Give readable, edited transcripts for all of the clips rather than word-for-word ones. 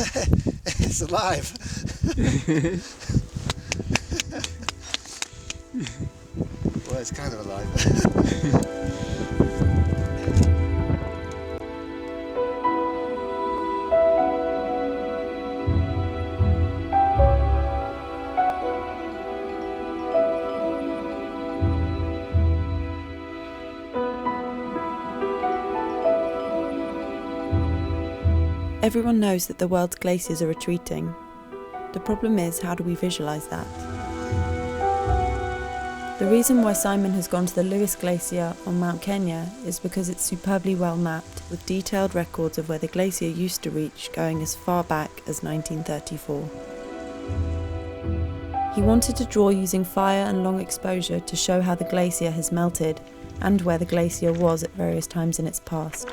It's alive. Well, it's kind of alive. Everyone knows that the world's glaciers are retreating. The problem is, how do we visualise that? The reason why Simon has gone to the Lewis Glacier on Mount Kenya is because it's superbly well mapped, with detailed records of where the glacier used to reach going as far back as 1934. He wanted to draw using fire and long exposure to show how the glacier has melted and where the glacier was at various times in its past.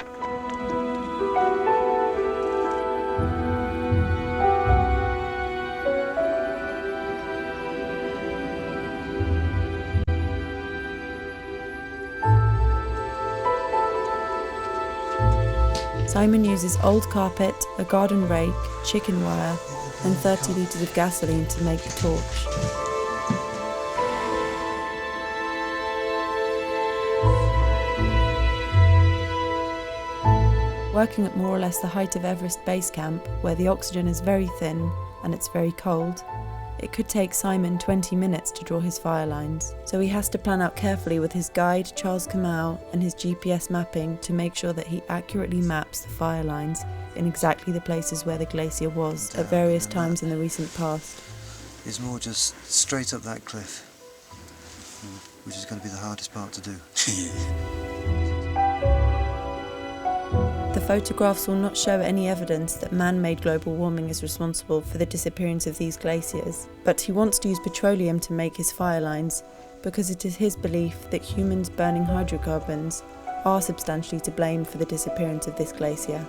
Simon uses old carpet, a garden rake, chicken wire, and 30 litres of gasoline to make the torch. Working at more or less the height of Everest Base Camp, where the oxygen is very thin and it's very cold, it could take Simon 20 minutes to draw his fire lines, so he has to plan out carefully with his guide Charles Kamau and his GPS mapping to make sure that he accurately maps the fire lines in exactly the places where the glacier was at various times in the recent past. It's more just straight up that cliff, which is going to be the hardest part to do. The photographs will not show any evidence that man-made global warming is responsible for the disappearance of these glaciers, but he wants to use petroleum to make his fire lines because it is his belief that humans burning hydrocarbons are substantially to blame for the disappearance of this glacier.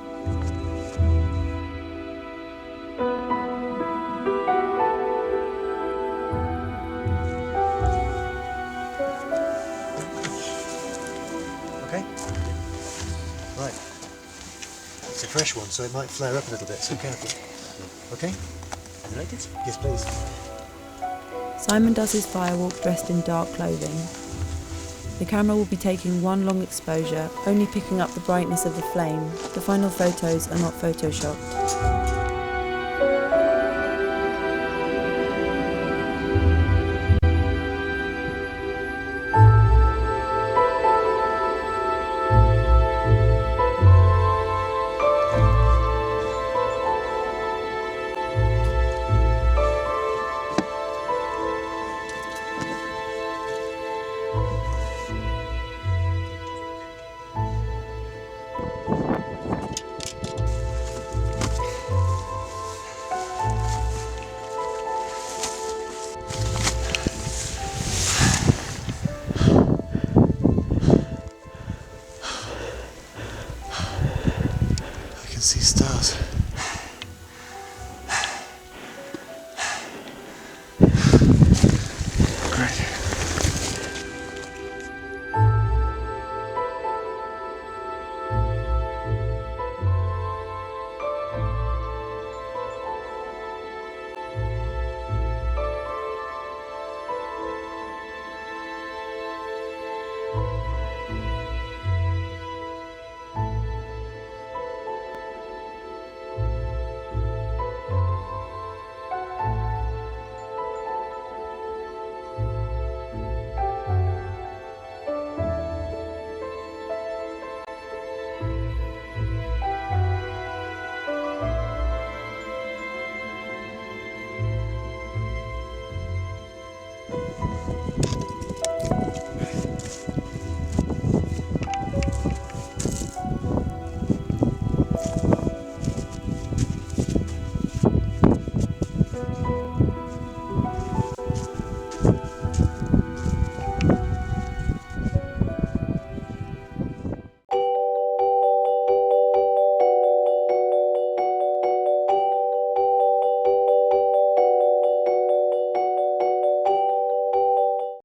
Okay? Right. It's a fresh one, so it might flare up a little bit, so careful. Okay? You like it? Yes, please. Simon does his firewalk dressed in dark clothing. The camera will be taking one long exposure, only picking up the brightness of the flame. The final photos are not photoshopped. I can see stars.